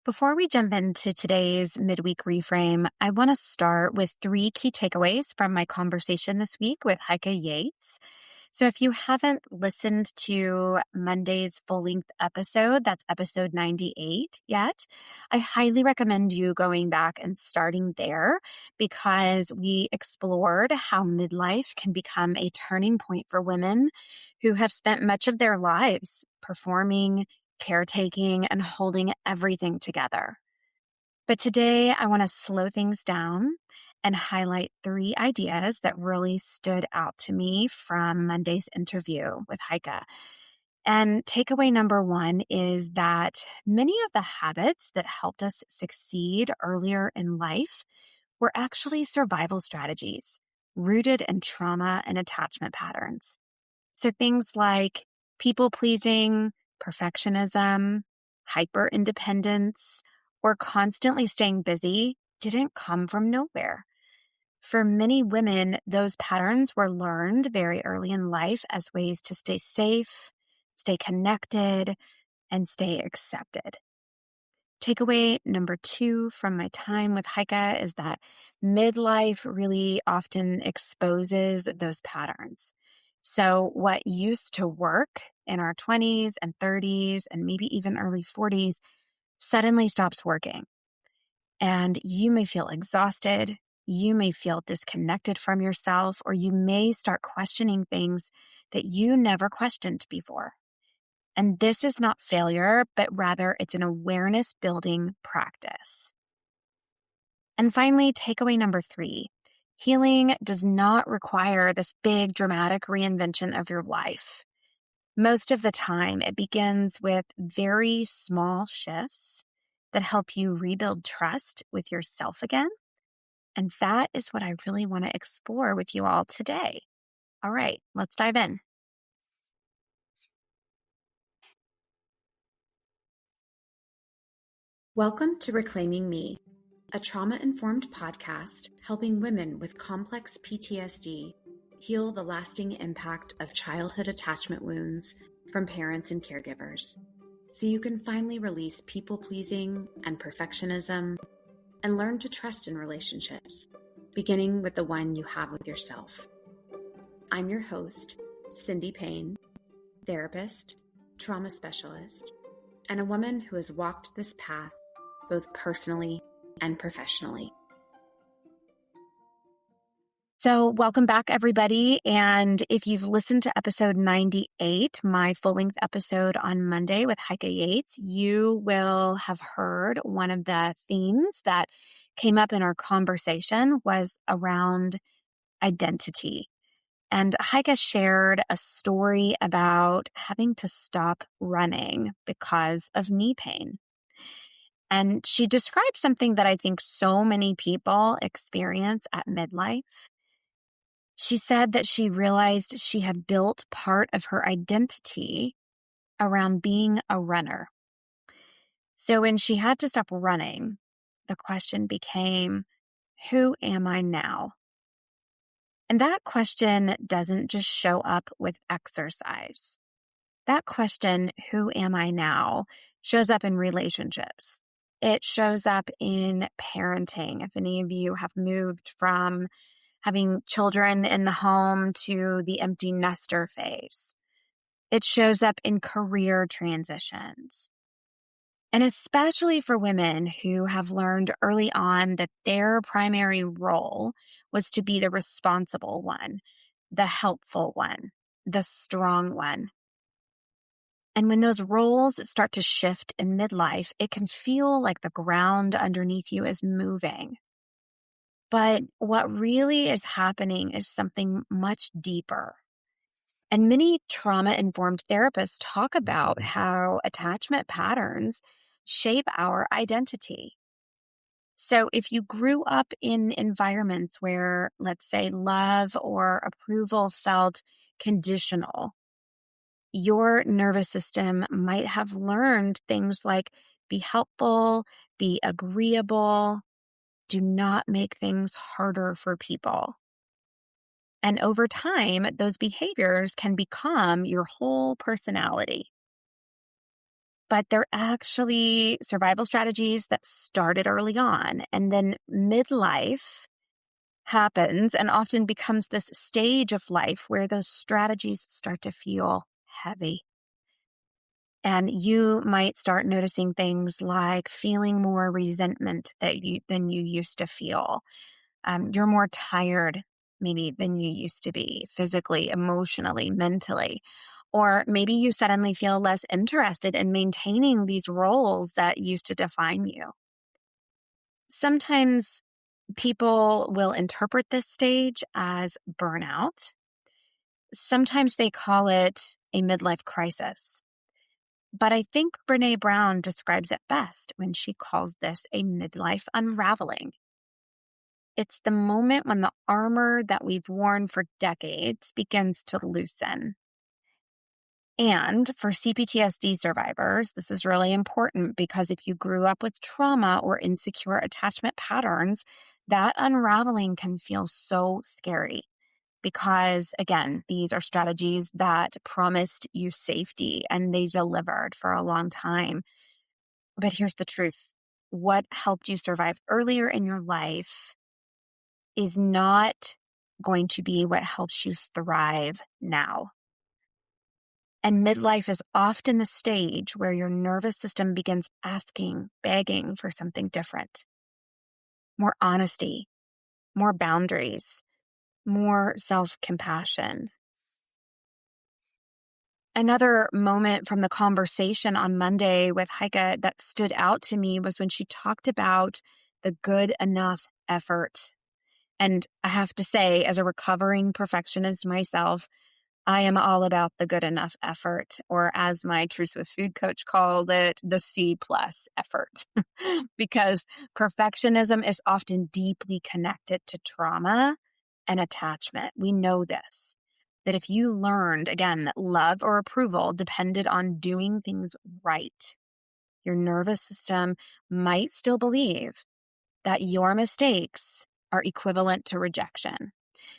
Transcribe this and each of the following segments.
Before we jump into today's midweek reframe, I want to start with 3 key takeaways from my conversation this week with Heike Yates. So if you haven't listened to Monday's full-length episode, that's episode 98 yet, I highly recommend you going back and starting there because we explored how midlife can become a turning point for women who have spent much of their lives performing, caretaking, and holding everything together. But today, I want to slow things down and highlight 3 ideas that really stood out to me from Monday's interview with Heike. And takeaway number 1 is that many of the habits that helped us succeed earlier in life were actually survival strategies rooted in trauma and attachment patterns. So things like people pleasing, perfectionism, hyper independence, or constantly staying busy didn't come from nowhere. For many women, those patterns were learned very early in life as ways to stay safe, stay connected, and stay accepted. Takeaway number 2 from my time with Heike is that midlife really often exposes those patterns. So what used to work in our 20s and 30s and maybe even early 40s suddenly stops working. And you may feel exhausted, you may feel disconnected from yourself, or you may start questioning things that you never questioned before. And this is not failure, but rather it's an awareness building practice. And finally, takeaway number 3, healing does not require this big dramatic reinvention of your life. Most of the time, it begins with very small shifts that help you rebuild trust with yourself again. And that is what I really want to explore with you all today. All right, let's dive in. Welcome to Reclaiming Me, a trauma-informed podcast helping women with complex PTSD heal the lasting impact of childhood attachment wounds from parents and caregivers, so you can finally release people-pleasing and perfectionism and learn to trust in relationships, beginning with the one you have with yourself. I'm your host, Cindy Payne, therapist, trauma specialist, and a woman who has walked this path both personally and professionally. So welcome back, everybody. And if you've listened to episode 98, my full-length episode on Monday with Heike Yates, you will have heard one of the themes that came up in our conversation was around identity. And Heike shared a story about having to stop running because of knee pain. And she described something that I think so many people experience at midlife. She said that she realized she had built part of her identity around being a runner. So when she had to stop running, the question became, who am I now? And that question doesn't just show up with exercise. That question, who am I now, shows up in relationships. It shows up in parenting. If any of you have moved from having children in the home to the empty nester phase, it shows up in career transitions. And especially for women who have learned early on that their primary role was to be the responsible one, the helpful one, the strong one. And when those roles start to shift in midlife, it can feel like the ground underneath you is moving. But what really is happening is something much deeper. And many trauma-informed therapists talk about how attachment patterns shape our identity. So if you grew up in environments where, let's say, love or approval felt conditional, your nervous system might have learned things like be helpful, be agreeable, do not make things harder for people. And over time, those behaviors can become your whole personality. but they're actually survival strategies that started early on. And then midlife happens and often becomes this stage of life where those strategies start to feel heavy. And you might start noticing things like feeling more resentment than you used to feel. You're more tired maybe than you used to be physically, emotionally, mentally. Or maybe you suddenly feel less interested in maintaining these roles that used to define you. Sometimes people will interpret this stage as burnout. Sometimes they call it a midlife crisis. But I think Brené Brown describes it best when she calls this a midlife unraveling. It's the moment when the armor that we've worn for decades begins to loosen. And for CPTSD survivors, this is really important because if you grew up with trauma or insecure attachment patterns, that unraveling can feel so scary because, again, these are strategies that promised you safety and they delivered for a long time. But here's the truth. What helped you survive earlier in your life is not going to be what helps you thrive now. And midlife is often the stage where your nervous system begins asking, begging for something different. More honesty, more boundaries, more self-compassion. Another moment from the conversation on Monday with Heike that stood out to me was when she talked about the good enough effort. And I have to say, as a recovering perfectionist myself, I am all about the good enough effort, or as my Truth with Food coach calls it, the C plus effort. Because perfectionism is often deeply connected to trauma and attachment. We know this, that if you learned, again, that love or approval depended on doing things right, your nervous system might still believe that your mistakes are equivalent to rejection.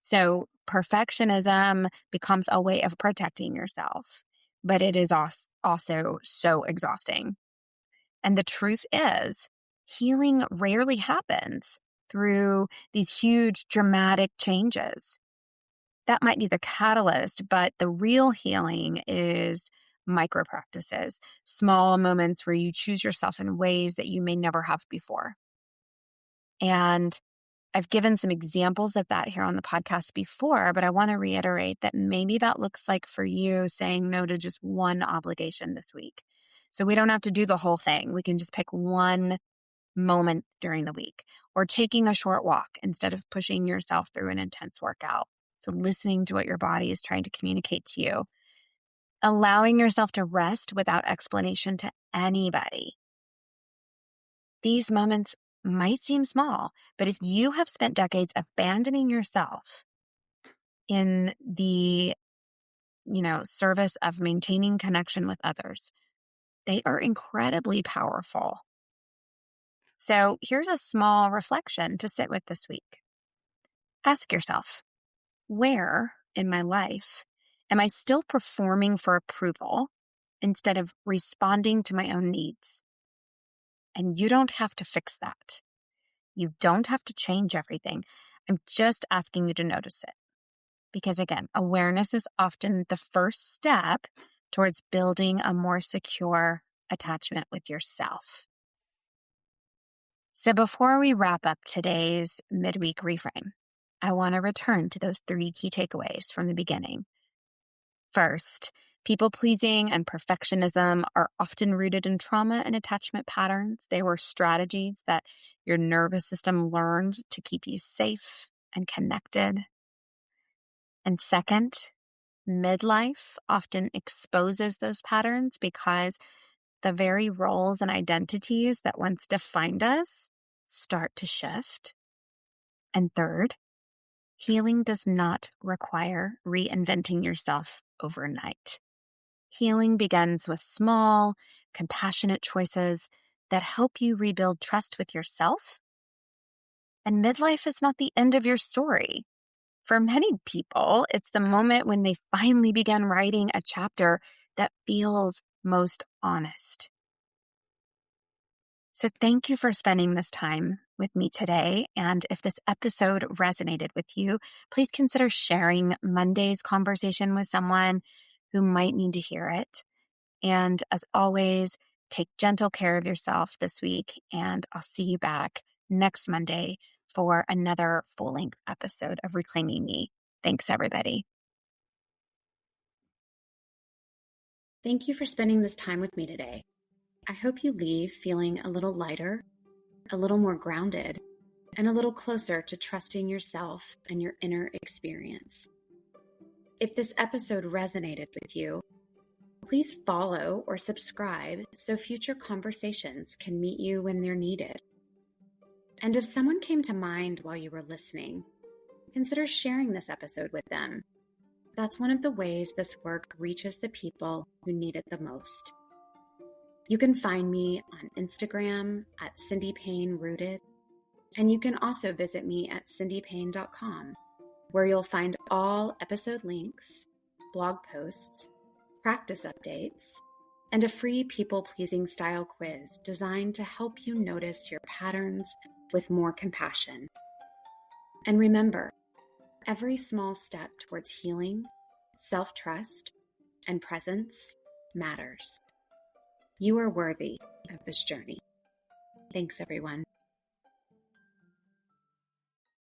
So perfectionism becomes a way of protecting yourself, but it is also so exhausting. And the truth is, healing rarely happens through these huge dramatic changes. That might be the catalyst, but the real healing is micro practices, small moments where you choose yourself in ways that you may never have before. And I've given some examples of that here on the podcast before, but I want to reiterate that maybe that looks like for you saying no to just one obligation this week. So we don't have to do the whole thing. We can just pick one moment during the week, or taking a short walk instead of pushing yourself through an intense workout. So listening to what your body is trying to communicate to you, allowing yourself to rest without explanation to anybody. These moments might seem small, but if you have spent decades abandoning yourself in the, service of maintaining connection with others, they are incredibly powerful. So here's a small reflection to sit with this week. Ask yourself, where in my life am I still performing for approval instead of responding to my own needs? And you don't have to fix that. You don't have to change everything. I'm just asking you to notice it. Because again, awareness is often the first step towards building a more secure attachment with yourself. So before we wrap up today's midweek reframe, I want to return to those 3 key takeaways from the beginning. First, people-pleasing and perfectionism are often rooted in trauma and attachment patterns. They were strategies that your nervous system learned to keep you safe and connected. And second, midlife often exposes those patterns because the very roles and identities that once defined us start to shift. And third, healing does not require reinventing yourself overnight. Healing begins with small, compassionate choices that help you rebuild trust with yourself. And midlife is not the end of your story. For many people, it's the moment when they finally begin writing a chapter that feels most honest. So thank you for spending this time with me today. And if this episode resonated with you, please consider sharing Monday's conversation with someone who might need to hear it. And as always, take gentle care of yourself this week. And I'll see you back next Monday for another full-length episode of Reclaiming Me. Thanks, everybody. Thank you for spending this time with me today. I hope you leave feeling a little lighter, a little more grounded, and a little closer to trusting yourself and your inner experience. If this episode resonated with you, please follow or subscribe so future conversations can meet you when they're needed. And if someone came to mind while you were listening, consider sharing this episode with them. That's one of the ways this work reaches the people who need it the most. You can find me on Instagram at Cindy Payne Rooted, and you can also visit me at cindypayne.com, where you'll find all episode links, blog posts, practice updates, and a free people-pleasing style quiz designed to help you notice your patterns with more compassion. And remember, every small step towards healing, self-trust, and presence matters. You are worthy of this journey. Thanks, everyone.